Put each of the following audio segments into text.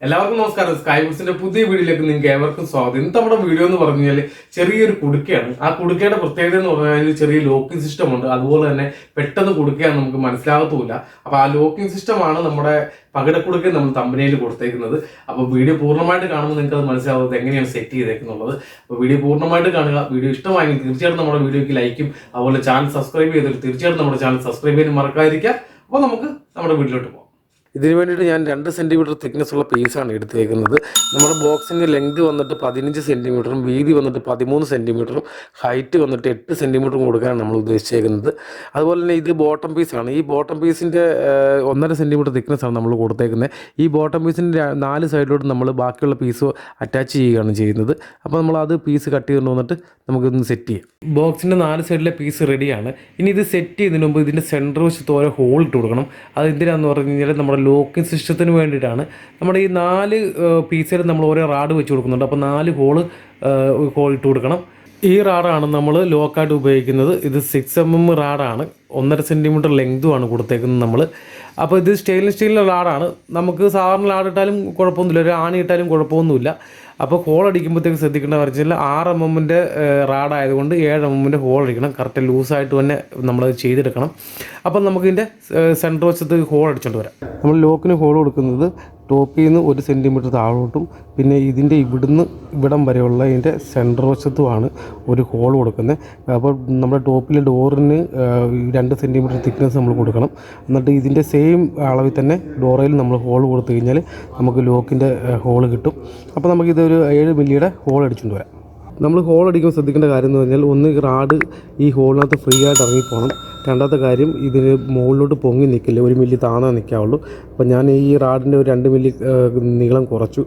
എല്ലാവർക്കും നമസ്കാരം. സ്കൈവുഡ്സിന്റെ പുതിയ വീഡിയോയിലേക്ക് നിങ്ങൾക്ക് ഏവർക്കും സ്വാഗതം. ഇന്നത്തെ നമ്മുടെ വീഡിയോ എന്ന് പറഞ്ഞു കഴിഞ്ഞാൽ ചെറിയൊരു കുടുക്കയാണ്. ആ കുടുക്കയുടെ പ്രത്യേകത എന്ന് പറഞ്ഞാൽ ചെറിയ ലോക്കിംഗ് സിസ്റ്റം ഉണ്ട്. അതുപോലെ തന്നെ പെട്ടെന്ന് കുടുക്കയാണ് നമുക്ക് മനസ്സിലാകത്തുമില്ല. അപ്പോൾ ആ ലോക്കിംഗ് സിസ്റ്റമാണ് നമ്മുടെ പകിടക്കുടുക്ക നമ്മൾ തമ്പനയിൽ കൊടുത്തേക്കുന്നത്. അപ്പോൾ വീഡിയോ പൂർണ്ണമായിട്ട് കാണുമ്പോൾ നിങ്ങൾക്ക് അത് മനസ്സിലാവുന്നത് എങ്ങനെയാണ് സെറ്റ് ചെയ്തേക്കുന്നുള്ളത്. അപ്പോൾ വീഡിയോ പൂർണ്ണമായിട്ട് കാണുക. വീഡിയോ ഇഷ്ടമായെങ്കിൽ തീർച്ചയായിട്ടും നമ്മുടെ വീഡിയോയ്ക്ക് ലൈക്കും അതുപോലെ ചാനൽ സബ്സ്ക്രൈബ് ചെയ്തിട്ട് തീർച്ചയായിട്ടും നമ്മുടെ ചാനൽ സബ്സ്ക്രൈബ് ചെയ്യാൻ മറക്കാതിരിക്കുക. അപ്പോൾ നമുക്ക് നമ്മുടെ വീഡിയോയിലോട്ട് പോകാം. ഇതിന് വേണ്ടിയിട്ട് ഞാൻ 2 സെൻറ്റിമീറ്റർ തിക്നെസ് ഉള്ള പീസാണ് എടുത്തേക്കുന്നത്. നമ്മുടെ ബോക്സിൻ്റെ ലെങ്ത് വന്നിട്ട് 15 സെൻറ്റിമീറ്ററും വീതി വന്നിട്ട് 13 സെൻറ്റിമീറ്ററും ഹൈറ്റ് വന്നിട്ട് 8 സെൻറ്റിമീറ്ററും കൊടുക്കാനാണ് നമ്മൾ ഉദ്ദേശിച്ചേക്കുന്നത്. അതുപോലെ തന്നെ ഇത് ബോട്ടം പീസാണ്. ഈ ബോട്ടം പീസിൻ്റെ 1.5 സെൻറ്റിമീറ്റർ തിക്നെസ്സാണ് നമ്മൾ കൊടുത്തേക്കുന്നത്. ഈ ബോട്ടം പീസിൻ്റെ 4 സൈഡിലോട്ട് നമ്മൾ ബാക്കിയുള്ള പീസ് അറ്റാച്ച് ചെയ്യുകയാണ് ചെയ്യുന്നത്. അപ്പോൾ നമ്മളത് പീസ് കട്ട് ചെയ്തുകൊണ്ട് വന്നിട്ട് നമുക്കിതൊന്ന് സെറ്റ് ചെയ്യാം. ബോക്സിൻ്റെ 4 സൈഡിലെ പീസ് റെഡിയാണ്. ഇനി ഇത് സെറ്റ് ചെയ്യുന്നതിന് മുമ്പ് ഇതിൻ്റെ സെൻറ്റർ വശത്ത് ഓരോ ഹോൾ ഇട്ട് കൊടുക്കണം. അത് എന്തിനാണെന്ന് പറഞ്ഞു കഴിഞ്ഞാൽ നമ്മുടെ ലോക്കിംഗ് സിസ്റ്റത്തിന് വേണ്ടിയിട്ടാണ്. നമ്മുടെ ഈ 4 പീസിൽ നമ്മൾ ഓരോ റാഡ് വെച്ച് കൊടുക്കുന്നുണ്ട്. അപ്പോൾ 4 ഹോൾ ഇട്ട് കൊടുക്കണം. ഈ റാഡാണ് നമ്മൾ ലോക്കായിട്ട് ഉപയോഗിക്കുന്നത്. ഇത് 6mm റാഡാണ്. 1.5 സെൻറ്റിമീറ്റർ ലെങ്തുമാണ് കൊടുത്തേക്കുന്നത് നമ്മൾ. അപ്പോൾ ഇത് സ്റ്റെയിൻലെസ് സ്റ്റീലിൻ്റെ റാഡാണ്. നമുക്ക് സാധാരണ റാഡ് ഇട്ടാലും കുഴപ്പമൊന്നുമില്ല, ഒരു ആണി ഇട്ടാലും കുഴപ്പമൊന്നുമില്ല. അപ്പോൾ ഹോൾ അടിക്കുമ്പോഴത്തേക്ക് ശ്രദ്ധിക്കേണ്ട വെച്ചാൽ 6mm റാഡായതുകൊണ്ട് 7mm ഹോൾ അടിക്കണം. കറക്റ്റ് ലൂസായിട്ട് തന്നെ നമ്മളത് ചെയ്തെടുക്കണം. അപ്പം നമുക്കിതിൻ്റെ സെൻറ്റർ വശത്ത് ഹോൾ അടിച്ചുകൊണ്ട് വരാം. നമ്മൾ ലോക്കിന് ഹോൾ കൊടുക്കുന്നത് ടോപ്പിൽ നിന്ന് 1 സെൻറ്റിമീറ്റർ താഴോട്ടും പിന്നെ ഇതിൻ്റെ ഇവിടം വരെയുള്ള ഇതിൻ്റെ സെൻറ്റർ വശത്തുമാണ് ഒരു ഹോൾ കൊടുക്കുന്നത്. അപ്പോൾ നമ്മുടെ ടോപ്പിലെ ഡോറിന് 2 സെൻറ്റിമീറ്റർ തിക്നെസ് നമ്മൾ കൊടുക്കണം. എന്നിട്ട് ഇതിൻ്റെ സെയിം അളവിൽ തന്നെ ഡോറയിൽ നമ്മൾ ഹോൾ കൊടുത്തു കഴിഞ്ഞാൽ നമുക്ക് ലോക്കിൻ്റെ ഹോൾ കിട്ടും. അപ്പോൾ നമുക്കിതൊരു 7 മില്ലിയുടെ ഹോൾ അടിച്ചുകൊണ്ട് വരാം. നമ്മൾ ഹോൾ അടിക്കുമ്പോൾ ശ്രദ്ധിക്കേണ്ട കാര്യം എന്ന് പറഞ്ഞാൽ ഒന്ന് റാഡ് ഈ ഹോളിനകത്ത് ഫ്രീ ആയിട്ട് ഇറങ്ങിപ്പോകണം. രണ്ടാമത്തെ കാര്യം ഇതിന് മുകളിലോട്ട് പൊങ്ങി നിൽക്കില്ല, 1 മില്ലി താണാൻ നിൽക്കാവുള്ളൂ. അപ്പോൾ ഞാൻ ഈ റാഡിൻ്റെ ഒരു 2 മില്ലി നീളം കുറച്ചു.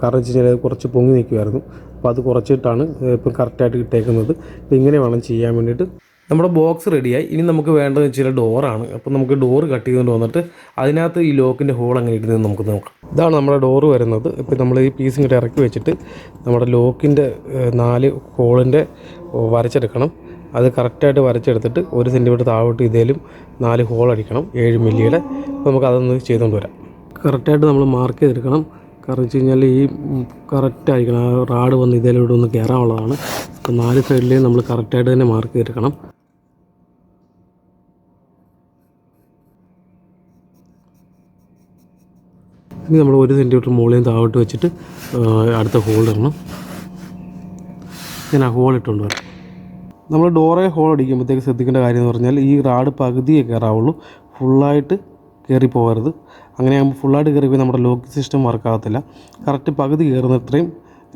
കാരണം വെച്ച് കഴിഞ്ഞാൽ കുറച്ച് പൊങ്ങി നിൽക്കുമായിരുന്നു. അപ്പോൾ അത് കുറച്ചിട്ടാണ് ഇപ്പം കറക്റ്റായിട്ട് ഇട്ടേക്കുന്നത്. അപ്പോൾ ഇങ്ങനെ വേണം ചെയ്യാൻ വേണ്ടിയിട്ട്. നമ്മുടെ ബോക്സ് റെഡിയായി. ഇനി നമുക്ക് വേണ്ടതെന്ന് വെച്ചാൽ ഡോറാണ്. അപ്പോൾ നമുക്ക് ഡോറ് കട്ട് ചെയ്തുകൊണ്ട് വന്നിട്ട് അതിനകത്ത് ഈ ലോക്കിൻ്റെ ഹോൾ അങ്ങനെ ഇടുന്നത് നമുക്ക് നോക്കാം. ഇതാണ് നമ്മുടെ ഡോറ് വരുന്നത്. ഇപ്പോൾ നമ്മൾ ഈ പീസ് ഇങ്ങോട്ട് ഇറക്കി വെച്ചിട്ട് നമ്മുടെ ലോക്കിൻ്റെ 4 ഹോളിൻ്റെ വരച്ചെടുക്കണം. അത് കറക്റ്റായിട്ട് വരച്ചെടുത്തിട്ട് 1 സെൻറ്റിമീറ്റർ താഴോട്ട് ഇതേലും 4 ഹോൾ അടിക്കണം 7 മില്ലിയുടെ. അപ്പോൾ നമുക്ക് അതൊന്ന് ചെയ്തുകൊണ്ട് വരാം. കറക്റ്റായിട്ട് നമ്മൾ മാർക്ക് ചെയ്തെടുക്കണം. കാരണം വെച്ച് കഴിഞ്ഞാൽ ഈ കറക്റ്റായിരിക്കണം. ആ റാഡ് വന്ന് ഇതേലൂടെ ഒന്ന് കയറാനുള്ളതാണ്. അപ്പോൾ 4 സൈഡിലേയും നമ്മൾ കറക്റ്റായിട്ട് തന്നെ മാർക്ക് ചെയ്തെടുക്കണം. ഇനി നമ്മൾ 1 സെൻറ്റിമീറ്റർ മുകളിൽ താഴോട്ട് വെച്ചിട്ട് അടുത്ത ഹോൾ ഇടണം. ഞാൻ ആ ഹോൾ ഇട്ടുകൊണ്ട് വരാം. നമ്മൾ ഡോറെ ഹോൾ അടിക്കുമ്പോഴത്തേക്ക് ശ്രദ്ധിക്കേണ്ട കാര്യം എന്ന് പറഞ്ഞാൽ ഈ റാഡ് പകുതിയേ കയറാവുള്ളൂ, ഫുള്ളായിട്ട് കയറി പോകരുത്. അങ്ങനെയാകുമ്പോൾ ഫുള്ളായിട്ട് കയറിപ്പോയി നമ്മുടെ ലോക്കിംഗ് സിസ്റ്റം വർക്കാകത്തില്ല. കറക്റ്റ് പകുതി കയറുന്നത്രയും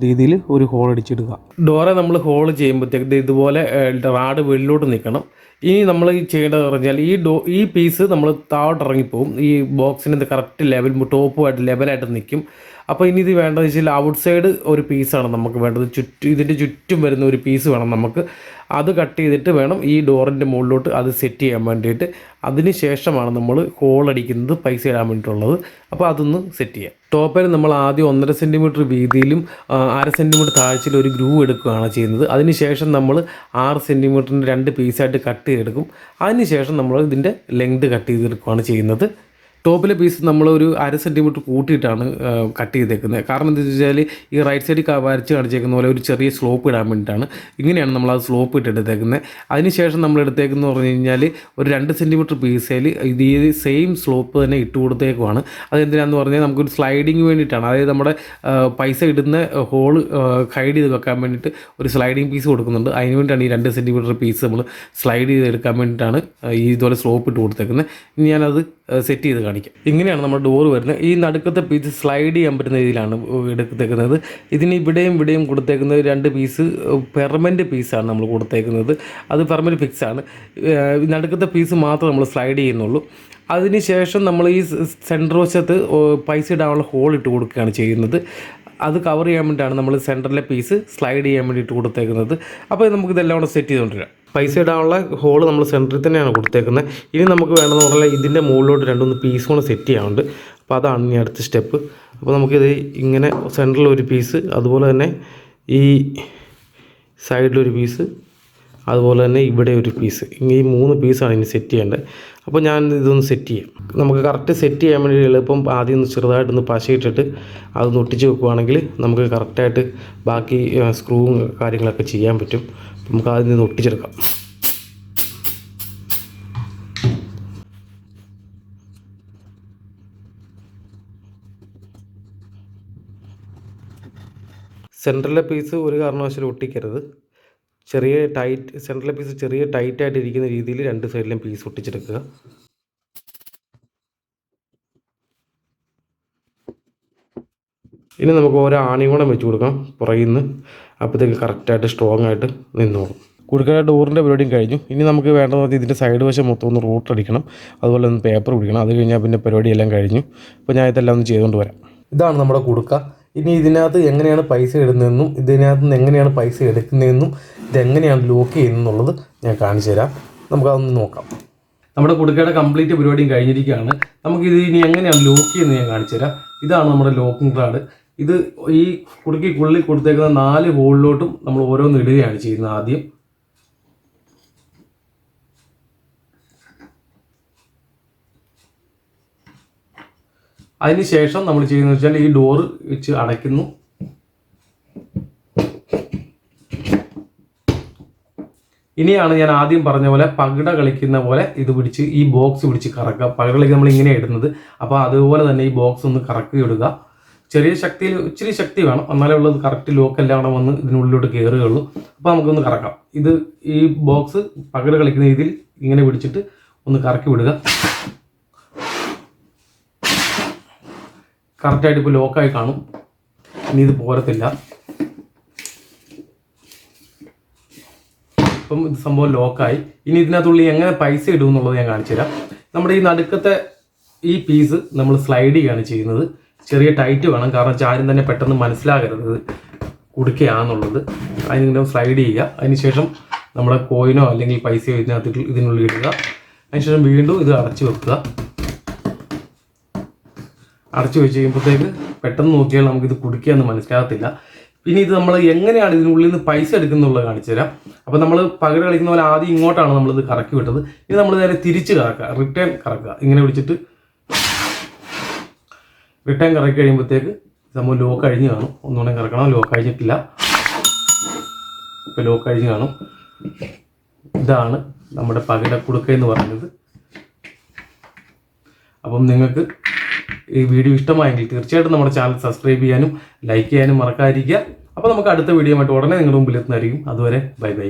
രീതിയിൽ ഒരു ഹോൾ അടിച്ചിടുക. ഡോറെ നമ്മൾ ഹോൾ ചെയ്യുമ്പോഴത്തേക്ക് ഇതുപോലെ റാഡ് വെളിയിലോട്ട് നിൽക്കണം. ഇനി നമ്മൾ ചെയ്യേണ്ടത് പറഞ്ഞാൽ ഈ പീസ് നമ്മൾ താഴോട്ട് ഇറങ്ങിപ്പോവും. ഈ ബോക്സിൻ്റെ കറക്റ്റ് ലെവൽ ടോപ്പുമായിട്ട് ലെവലായിട്ട് നിൽക്കും. അപ്പോൾ ഇനി ഇത് വേണ്ടതെന്ന് വെച്ചാൽ ഔട്ട് സൈഡ് ഒരു പീസാണ് നമുക്ക് വേണ്ടത്. ഇതിൻ്റെ ചുറ്റും വരുന്ന ഒരു പീസ് വേണം നമുക്ക്. അത് കട്ട് ചെയ്തിട്ട് വേണം ഈ ഡോറിൻ്റെ മുകളിലോട്ട് അത് സെറ്റ് ചെയ്യാൻ വേണ്ടിയിട്ട്. അതിന് ശേഷമാണ് നമ്മൾ ഹോൾ അടിക്കുന്നത് പൈസ ഇടാൻ വേണ്ടിയിട്ടുള്ളത്. അപ്പോൾ അതൊന്ന് സെറ്റ് ചെയ്യാം. ടോപ്പിൽ നമ്മൾ ആദ്യം 1.5 സെൻറ്റിമീറ്റർ വീതിയിലും 1/2 സെൻറ്റിമീറ്റർ താഴ്ചയിലും ഒരു ഗ്രൂ എടുക്കുകയാണ് ചെയ്യുന്നത്. അതിന് ശേഷം നമ്മൾ 6 സെൻറ്റിമീറ്ററിൻ്റെ 2 പീസായിട്ട് കട്ട് ചെയ്തെടുക്കും. അതിന് ശേഷം നമ്മൾ ഇതിൻ്റെ ലെങ്ത് കട്ട് ചെയ്തെടുക്കുകയാണ് ചെയ്യുന്നത്. ടോപ്പിലെ പീസ് നമ്മൾ ഒരു 1/2 സെൻറ്റിമീറ്റർ കൂട്ടിയിട്ടാണ് കട്ട് ചെയ്തേക്കുന്നത്. കാരണം എന്താ വെച്ചാൽ ഈ റൈറ്റ് സൈഡിൽ വരച്ച് കാണിച്ചേക്കുന്ന പോലെ ഒരു ചെറിയ സ്ലോപ്പ് ഇടാൻ വേണ്ടിയിട്ടാണ്. ഇങ്ങനെയാണ് നമ്മൾ അത് സ്ലോപ്പ് ഇട്ടെടുത്തേക്കുന്നത്. അതിനുശേഷം നമ്മൾ എടുത്തേക്കുന്നത് പറഞ്ഞു കഴിഞ്ഞാൽ ഒരു 2 സെൻറ്റിമീറ്റർ പീസിൽ ഈ സെയിം സ്ലോപ്പ് തന്നെ ഇട്ട് കൊടുത്തേക്കുവാണ്. അതെന്തിനാന്ന് പറഞ്ഞാൽ നമുക്കൊരു സ്ലൈഡിങ് വേണ്ടിയിട്ടാണ്. അതായത് നമ്മുടെ പൈസ ഇടുന്ന ഹോൾ ഹൈഡ് ചെയ്ത് വെക്കാൻ വേണ്ടിയിട്ട് ഒരു സ്ലൈഡിങ് പീസ് കൊടുക്കുന്നുണ്ട്. അതിന് വേണ്ടിയിട്ടാണ് ഈ 2 സെൻറ്റിമീറ്റർ പീസ് നമ്മൾ സ്ലൈഡ് ചെയ്തെടുക്കാൻ വേണ്ടിയിട്ടാണ് ഇതുപോലെ സ്ലോപ്പ് ഇട്ട് കൊടുത്തേക്കുന്നത്. ഇനി ഞാനത് സെറ്റ് ചെയ്ത് കാണിക്കാം. ഇങ്ങനെയാണ് നമ്മുടെ ഡോറ് വരുന്നത്. ഈ നടുക്കത്തെ പീസ് സ്ലൈഡ് ചെയ്യാൻ പറ്റുന്ന രീതിയിലാണ് എടുത്തേക്കുന്നത്. ഇതിന് ഇവിടെയും കൊടുത്തേക്കുന്നത് 2 പീസ് പെർമനൻറ്റ് പീസാണ് നമ്മൾ കൊടുത്തേക്കുന്നത്. അത് പെർമനൻറ്റ് ഫിക്സാണ്. നടുക്കത്തെ പീസ് മാത്രമേ നമ്മൾ സ്ലൈഡ് ചെയ്യുന്നുള്ളൂ. അതിന് ശേഷം നമ്മൾ ഈ സെൻറ്റർ വശത്ത് പൈസ ഇടാനുള്ള ഹോൾ ഇട്ട് കൊടുക്കുകയാണ് ചെയ്യുന്നത്. അത് കവർ ചെയ്യാൻ വേണ്ടിയിട്ടാണ് നമ്മൾ സെൻറ്ററിലെ പീസ് സ്ലൈഡ് ചെയ്യാൻ വേണ്ടിയിട്ട് കൊടുത്തേക്കുന്നത്. അപ്പോൾ നമുക്കിതെല്ലാം കൂടെ സെറ്റ് ചെയ്തുകൊണ്ടിരാം. പൈസ ഇടാനുള്ള ഹോൾ നമ്മൾ സെൻറ്ററിൽ തന്നെയാണ് കൊടുത്തേക്കുന്നത്. ഇനി നമുക്ക് വേണമെന്ന് പറഞ്ഞാൽ ഇതിൻ്റെ മുകളിലോട്ട് 2-3 പീസ് കൂടെ സെറ്റ് ചെയ്യാനുണ്ട്. അപ്പോൾ അതാണ് ഇനി അടുത്ത സ്റ്റെപ്പ്. അപ്പോൾ നമുക്കിത് ഇങ്ങനെ സെൻറ്ററിൽ ഒരു പീസ്, അതുപോലെ തന്നെ ഈ സൈഡിലൊരു പീസ്, അതുപോലെ തന്നെ ഇവിടെ ഒരു പീസ്. ഈ 3 പീസാണ് ഇനി സെറ്റ് ചെയ്യേണ്ടത്. അപ്പോൾ ഞാൻ ഇതൊന്ന് സെറ്റ് ചെയ്യാം. നമുക്ക് കറക്റ്റ് സെറ്റ് ചെയ്യാൻ വേണ്ടി എളുപ്പം ആദ്യം ഒന്ന് ചെറുതായിട്ടൊന്ന് പശയിട്ടിട്ട് അതൊന്ന് ഒട്ടിച്ച് വെക്കുകയാണെങ്കിൽ നമുക്ക് കറക്റ്റായിട്ട് ബാക്കി സ്ക്രൂവും കാര്യങ്ങളൊക്കെ ചെയ്യാൻ പറ്റും. നമുക്ക് ആദ്യം നിന്ന് ഒട്ടിച്ചെടുക്കാം. സെൻട്രലിലെ പീസ് ഒരു കാരണവശാലും ഒട്ടിക്കരുത്. സെൻട്രലിലെ പീസ് ചെറിയ ടൈറ്റായിട്ട് ഇരിക്കുന്ന രീതിയിൽ 2 സൈഡിലും പീസ് ഒട്ടിച്ചെടുക്കുക. ഇനി നമുക്ക് ഓരോ ആണിയും കൂടെ വെച്ച് കൊടുക്കാം പുറകിൽ നിന്ന്. അപ്പോഴത്തേക്ക് കറക്റ്റായിട്ട് സ്ട്രോങ് ആയിട്ട് നിന്നോളും. കുടുക്കയുടെ ഡോറിൻ്റെ പരിപാടിയും കഴിഞ്ഞു. ഇനി നമുക്ക് വേണ്ടതെന്ന് പറഞ്ഞാൽ ഇതിൻ്റെ സൈഡ് വശം മൊത്തം ഒന്ന് റൂട്ട് അടിക്കണം, അതുപോലെ ഒന്ന് പേപ്പർ പിടിക്കണം. അത് കഴിഞ്ഞാൽ പിന്നെ പരിപാടിയെല്ലാം കഴിഞ്ഞു. അപ്പോൾ ഞാൻ ഇതെല്ലാം ഒന്ന് ചെയ്തുകൊണ്ട് വരാം. ഇതാണ് നമ്മുടെ കുടുക്ക. ഇനി ഇതിനകത്ത് എങ്ങനെയാണ് പൈസ ഇടുന്നതെന്നും ഇതിനകത്ത് നിന്ന് എങ്ങനെയാണ് പൈസ എടുക്കുന്നതെന്നും ഇതെങ്ങനെയാണ് ലോക്ക് ചെയ്യുന്നതെന്നുള്ളത് ഞാൻ കാണിച്ചു തരാം. നമുക്കതൊന്ന് നോക്കാം. നമ്മുടെ കുടുക്കയുടെ കംപ്ലീറ്റ് പരിപാടിയും കഴിഞ്ഞിരിക്കുകയാണ്. നമുക്കിത് ഇനി എങ്ങനെയാണ് ലോക്ക് ചെയ്യുന്നത് ഞാൻ കാണിച്ചു തരാം. ഇതാണ് നമ്മുടെ ലോക്കിംഗ് കാർഡ്. ഇത് ഈ കുടുക്കിക്കുള്ളിൽ കൊടുത്തേക്കുന്ന 4 ഹോളിലോട്ടും നമ്മൾ ഓരോന്ന് ഇടുകയാണ് ചെയ്യുന്നത്. ആദ്യം അതിനുശേഷം നമ്മൾ ചെയ്യുന്നത് വെച്ചാൽ ഈ ഡോറ് വെച്ച് അടയ്ക്കുന്നു. ഇനിയാണ് ഞാൻ ആദ്യം പറഞ്ഞ പോലെ പകിട കളിക്കുന്ന പോലെ ഇത് പിടിച്ച് ഈ ബോക്സ് പിടിച്ച് കറക്കുക. പകിട കളിക്ക് നമ്മൾ ഇങ്ങനെ ഇടുന്നത്. അപ്പോൾ അതുപോലെ തന്നെ ഈ ബോക്സ് ഒന്ന് കറക്കി ഇടുക. ചെറിയ ശക്തിയിൽ ഇച്ചിരി ശക്തി വേണം, എന്നാലേ ഉള്ളത് കറക്റ്റ് ലോക്കെല്ലാം കൂടെ വന്ന് ഇതിനുള്ളിലോട്ട് കയറുകയുള്ളൂ. അപ്പോൾ നമുക്കൊന്ന് കറക്കാം. ഇത് ഈ ബോക്സ് പകിട കളിക്കുന്ന രീതിയിൽ ഇങ്ങനെ പിടിച്ചിട്ട് ഒന്ന് കറക്കി വിടുക. കറക്റ്റായിട്ട് ഇപ്പോൾ ലോക്കായി കാണും. ഇനി ഇത് പോരത്തില്ല. ഇപ്പം ഇത് സംഭവം ലോക്കായി. ഇനി ഇതിനകത്തുള്ളി എങ്ങനെ പൈസ ഇടും എന്നുള്ളത് ഞാൻ കാണിച്ചു തരാം. നമ്മുടെ ഈ നടുക്കത്തെ ഈ പീസ് നമ്മൾ സ്ലൈഡ് ചെയ്യുകയാണ് ചെയ്യുന്നത്. ചെറിയ ടൈറ്റ് വേണം, കാരണം ആരും തന്നെ പെട്ടെന്ന് മനസ്സിലാകരുത് കുടുക്കയാണെന്നുള്ളത്. അതിനിങ്ങനെ സ്ലൈഡ് ചെയ്യുക. അതിനുശേഷം നമ്മുടെ കോയിനോ അല്ലെങ്കിൽ പൈസയോ ഇതിനുള്ളിൽ ഇടുക. അതിനുശേഷം വീണ്ടും ഇത് അടച്ചു വെക്കുക. അടച്ചു വെച്ച് കഴിയുമ്പോഴത്തേക്ക് പെട്ടെന്ന് നോക്കിയാൽ നമുക്കിത് കുടുക്കുകയെന്ന് മനസ്സിലാകത്തില്ല. ഇനി ഇത് നമ്മൾ എങ്ങനെയാണ് ഇതിനുള്ളിൽ നിന്ന് പൈസ എടുക്കുന്നുള്ളത് കാണിച്ചു തരാം. അപ്പോൾ നമ്മൾ പകിട കളിക്കുന്ന പോലെ ആദ്യം ഇങ്ങോട്ടാണ് നമ്മളിത് കറക്കി വിട്ടത്. ഇനി നമ്മൾ നേരെ തിരിച്ച് കറക്കുക, റിട്ടേൺ കറക്കുക. ഇങ്ങനെ പിടിച്ചിട്ട് റിട്ടേൺ കറക്കി കഴിയുമ്പോഴത്തേക്ക് സംഭവം ലോക്ക് കഴിഞ്ഞ് കാണും. ഒന്നുകൂടെ കറക്കണം. ലോക്ക് കഴിഞ്ഞിട്ടില്ല. ഇപ്പോൾ ലോക്ക് കഴിഞ്ഞ് കാണും. ഇതാണ് നമ്മുടെ പകിട കുടുക്ക എന്ന് പറയുന്നത്. അപ്പം നിങ്ങൾക്ക് ഈ വീഡിയോ ഇഷ്ടമായെങ്കിൽ തീർച്ചയായിട്ടും നമ്മുടെ ചാനൽ സബ്സ്ക്രൈബ് ചെയ്യാനും ലൈക്ക് ചെയ്യാനും മറക്കാതിരിക്കുക. അപ്പോൾ നമുക്ക് അടുത്ത വീഡിയോ ആയിട്ട് ഉടനെ നിങ്ങളുടെ മുമ്പിൽ എത്തുന്നതായിരിക്കും. അതുവരെ ബൈ ബൈ.